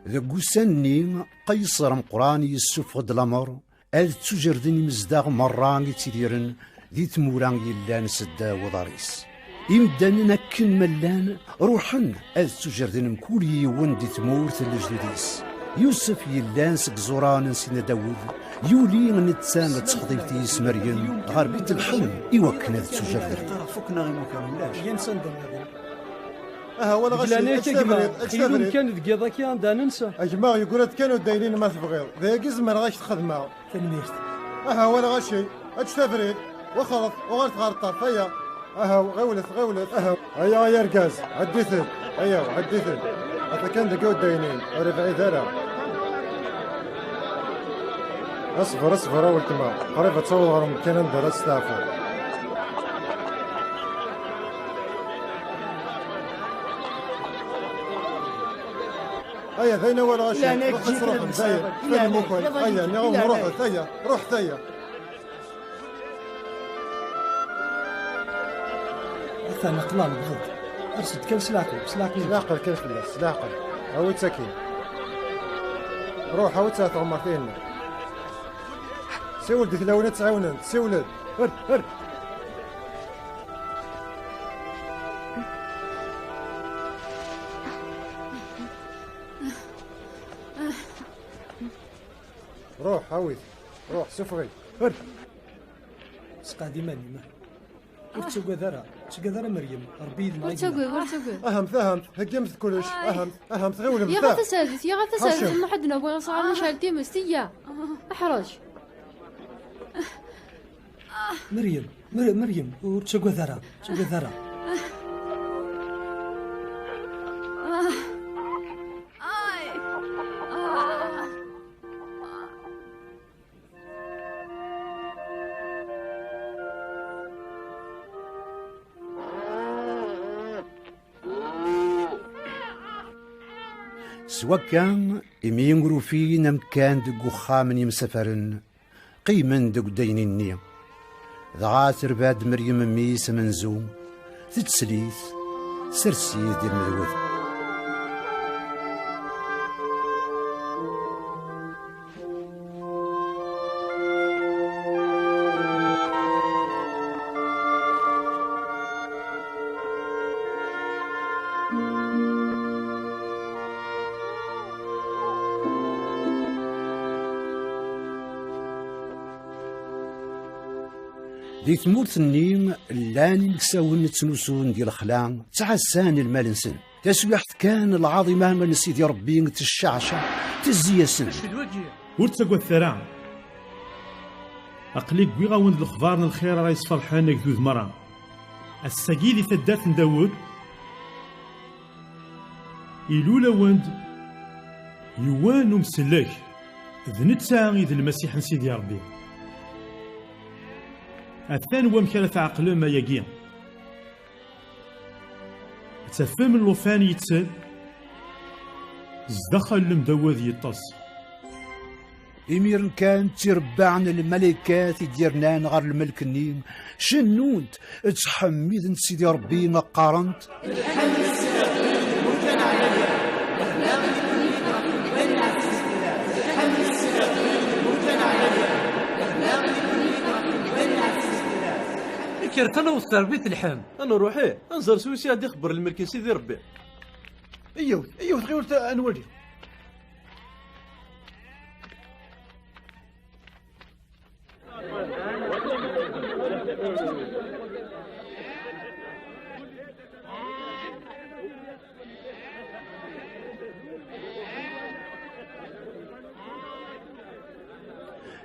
ذا قساني قيصر مقران يسفغ الأمر أذ تجردني مزداغ مران يتديرن ذي تموران يلان سدا وضاريس إمدان نكن ملان روحن أذ تجردن مكولي وندي تمورث الجديس يوسف يلان سكزوران سينا داود يولي نتسان تخضيتيس مريم غار بيت الحلم إيوكن أذ تجردن فكنا غير مكملاش ينسى ولا غشي اشتغل كان دقيقة كان دا ننسى اجماع يقول كانوا دايرين ما تبغيض ذا كزمر غاش تخدمها تنميرت ولا غشي اشتفريد وخلط وغير تغرطر فيا غولت هيا ركاز عديثل عديثل هذا كان دقيقة داينين ورفعي ذرا اصبر اول تما قريبة تصور غرم كان ندر استعفى هيا ذينا ولا غشي روح ثيا فين موكل هيا نعم روح ثيا ثاني قلال بالضبط ارسد كل سلاقل كيف الله سلاقل هاوي سكين روح هاوي تسات عمرتين سولد تلاونة تعاونن سولد هر روح هاوي روح سفغي هر سقادي ماني ورتسوق ذرا مريم ربي ورتسوق فهمت هجمت كلش أهمت غير يا غا تسالت ما حد نبغى صار شالتي مستيا احرج مريم ورتسوق ذرا سوا كان يمينغرو فينا مكان دق وخامن يمسفرن قيمن دق دينيني ضغات رباد مريم ميس منزوم تتسليث سرسي ديال مذوذ دي ثمورت النيم لاني نكساون نتنوسون ديال الخلا تعسان المال نسن تسويحت كان العظيمة من سيدي ربي تشعشع تزيسن ورتسقوا الثرى أقليك ويغاون الأخبار الخير راه يصفرحان ذو مرة السجيدي ثدات داود إلولا وند يوان مسلاك ذنتسا إذ المسيح سيدي ربي الثاني ومكان تعقل ما يجي تفهم الوفان يتسال زدخل المدوذ يطس إمير كان تربعن الملكات ديرنان غير الملك النيم شنونت تحميد سيدي ربي ما قارنت كرت انا وثربيت الحام انا روحي انزر سويسي غادي يخبر الملك سيدي ربي ايوه تغيرت انولي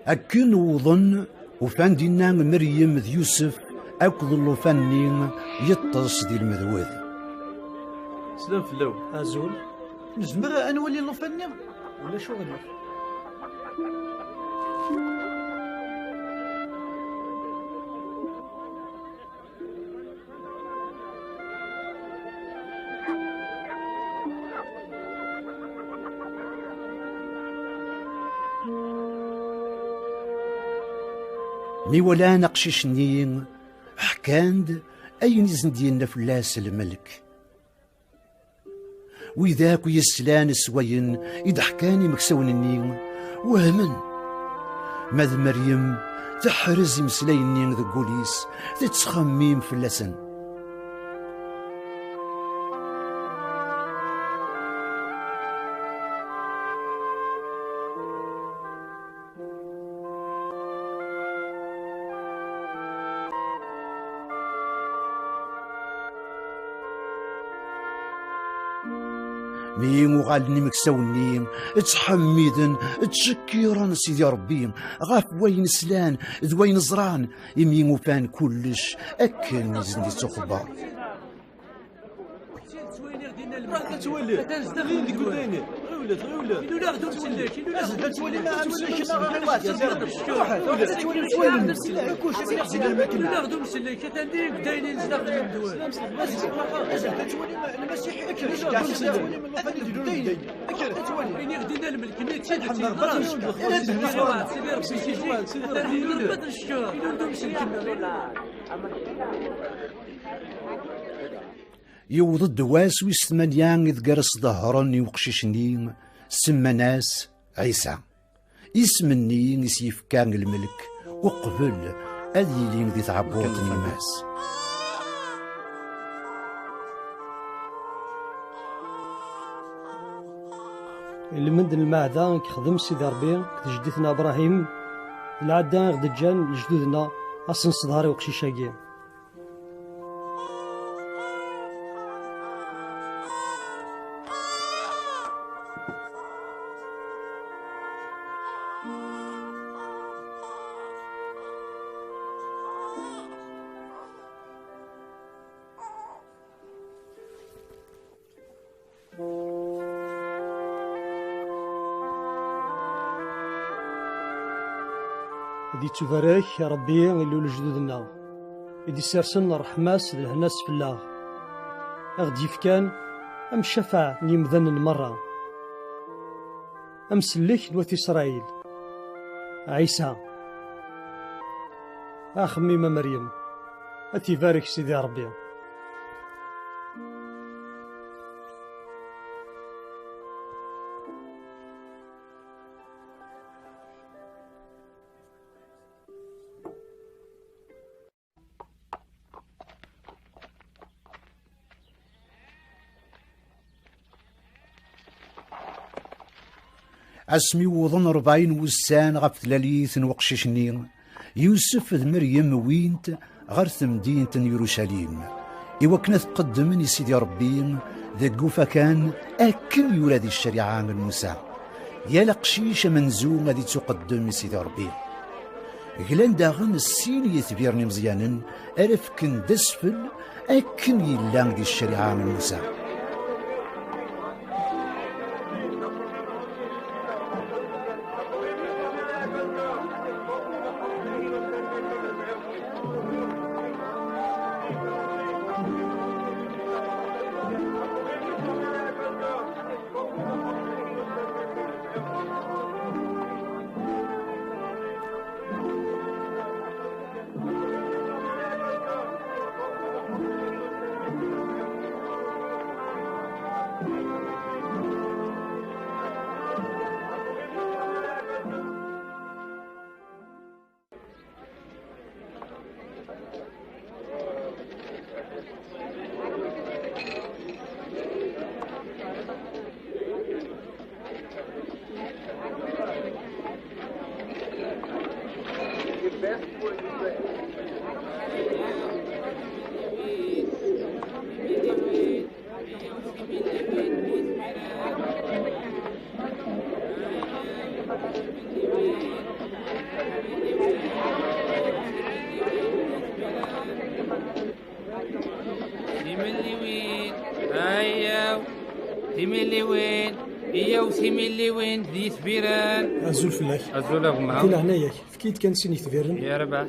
أكن وظن وفان دينا مريم ذ يوسف أكل اللوفاني يطس دي المذوذ سلام في اللو أزول نزمر أنولي اللوفاني ولا شو غادي مي ولا نقشش نين حكاند أين زندين فلاس الملك وإذاك يسلان سوين يضحكاني مكسونني وهمن ماذ مريم تحرز مسلايني ذا قوليس تتخميم في اللسن. مين وغالني مكسوني تحميدن تشكيرا سيدي ربي غاف وين سلان دوين زران يمين وفان كلش أكل نزندي تخبر تولي تنزدغين ديك وديني غولت غولت لا غدو تسلك لا تولي ما عمسلك لا غدو مسلك تنديك داينين نزدغ من دوال تولي المسيحي اكل كاع تولي من الوطن الدين اكل تولي وين غدينا الملك ملي تشد حنا سيدي ربي سيدي بدر الشهر يوض الدواس ويستمنيان إذ قرص ظهرني وقششني سما ناس عيسى اسمني نسيف كان الملك وقبل أذيلين ذي تعبوطني ماس. المند المعدة كخدم سيدي ربي جدتنا إبراهيم العدا غد جان لجدودنا أصن صداري وقشيشاكي. دي تبارك يا ربي اللي لجدودنا يدي سيرسن رحماس الهناس في الله أغدي فكان أم الشفاع نيمذن المرة أم سلك نوتي إسرائيل عيسى ميمة مريم أتي بارك سيدي ربي. اسمي وظن 40 وسان غف ثلاليث وقششني يوسف ذ مريم وينت غير مدينة يروشليم إوكنا تقدمني سيدي ربي ذا قوفا كان أكل يولاد الشريعة الموسى يا لقشيش منزومة ذي تقدم سيدي ربي غلان داغن السين يثبيرني مزيانا أرفكن دسفل أكن يلان ذي الشريعة الموسى. ثملي وين إيا وثملي وين ذي ثبيران أزول فلاك أزول أغمى كل عنايك فكيت كان سيني ثبيران يا ربح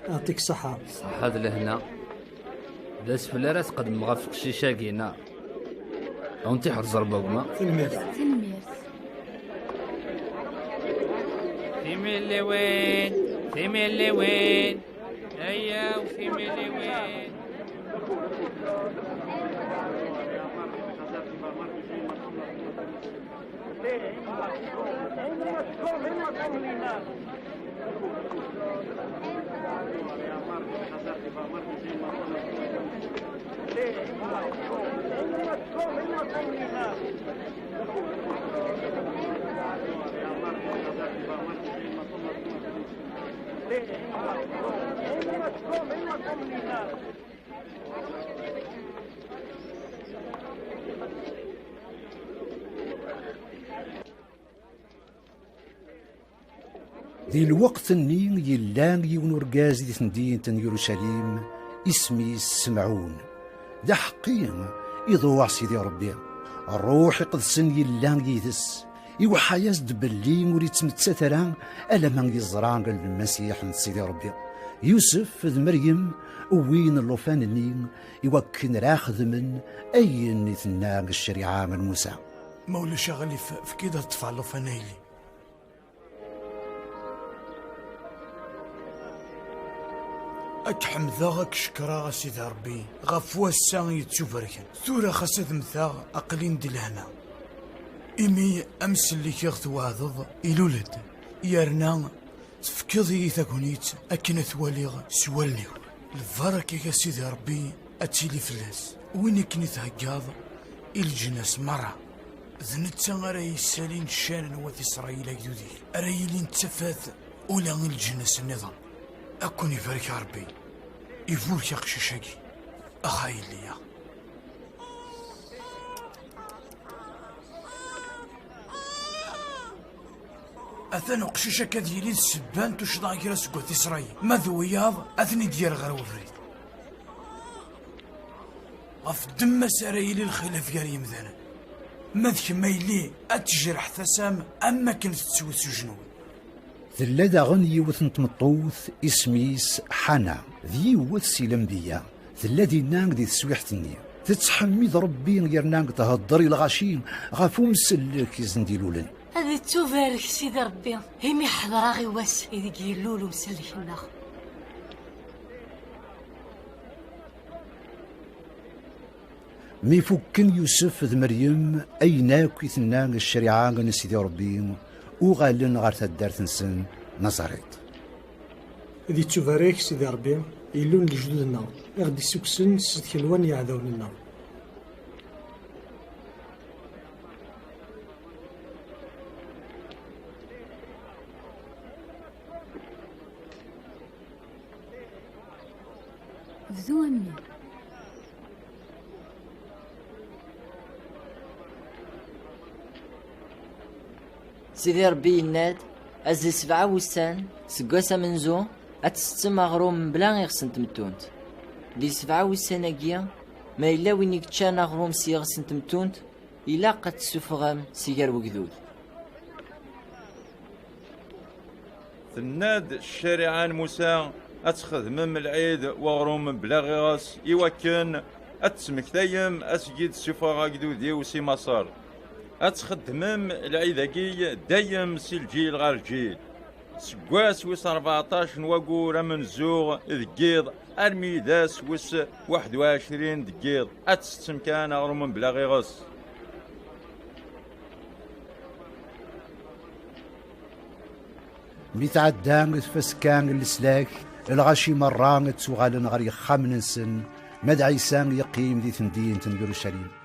يعطيك الصحة. صحة لهنا لا سفلا راه تقدم غف قشيشاكينا أو انت حرز ربما تنميرت. تنميرت. ثميلي وين ثميلي وين هيا وثميلي وين. دي الوقت النين يلان يون ورقاز دي تندين تن يروشاليم اسمي سمعون دا حقيم يضوع سيدي ربي الروح يقدسن يلان يدس يوحى يزد باللين ولي تمتساتران ألا من يزران المسيح من سيدي ربي يوسف ذ مريم وين اللوفان النين يوكن راخذ من أي نثنى الشريعة من موسى مولا شغلي في كده تفعل لوفانيلي أكحمذاغك شكرا سيدي ربي غفوا الساعة يتسوفركن ثورة خاصة مثاغ أقلين دي لهنا إمي أمس اللي كيغث واضض إلولد يارنا تفكضي ثاكونيت أكن ثواليغ سواليغ الفركة يا سيدي ربي أتيلي فلاس وين كني تهقاض الجناس مرة ذنتا راهي سالين شان وث إسرائيل جدودي راهي لين تفاث ولا الجناس النظام أكون يبارك يا ربي يفورك يا قشاشاكي أخاي ليا أثنو قشاشاك ديالي السبان تشضع كرا سكوت إسرائيل ما ذوياض أثني ديال غير وريد غف دم سرايلي الخلاف يا يمذانا ما ذك ما يلي أتجرح ثسام أما كنت تسوي سجنون ثلا داغن يوث نتمطوث اسميس حنا ذي يوث سيلمبيا ثلا ديناك دي تسويحتني تتحميد ربي غيرناك تهضري الغاشين غافو مسلك يزنديلولن هذه توفارك سيدي ربي همي حضرا غي واس إذا كيلولو مسلك الناخ مي فكن يوسف ذ مريم أيناك يثنى الشريعة غن سيدي ربي وغالن غار تدار نسن نصريت هذه تشوفاريك سيدي ربي يلون لجدودنا غادي سكسن ست كلوان يعذون لنا بذو أمي سيدي ربي يناد أزي 7 وسان سكواسا منزو أتستم أغروم بلا غيغسن تمتونت دي 7 وساناكيا ما إلا وين يكتشان أغروم سيغسن تمتونت إلا قد تسوفغام سيجار وكذود تناد الشريعة موسى أتخدم العيد وغروم بلا غيغس يوكن أتسمكتايم أسجد سوفغا كدودي وسي مصر أتخدمم العيداكي دايم سي الجيل غير الجيل سكواس ويس 14 نواقورا من زوغ دقيض أرميداس ويس 21 دقيض أتستم كان أغرم بلا غيغس ميتعدان فسكان السلاك الغاشي مران تسوغالن غير خامن سن مدعيسان يقيم دي تندين تنجر الشريم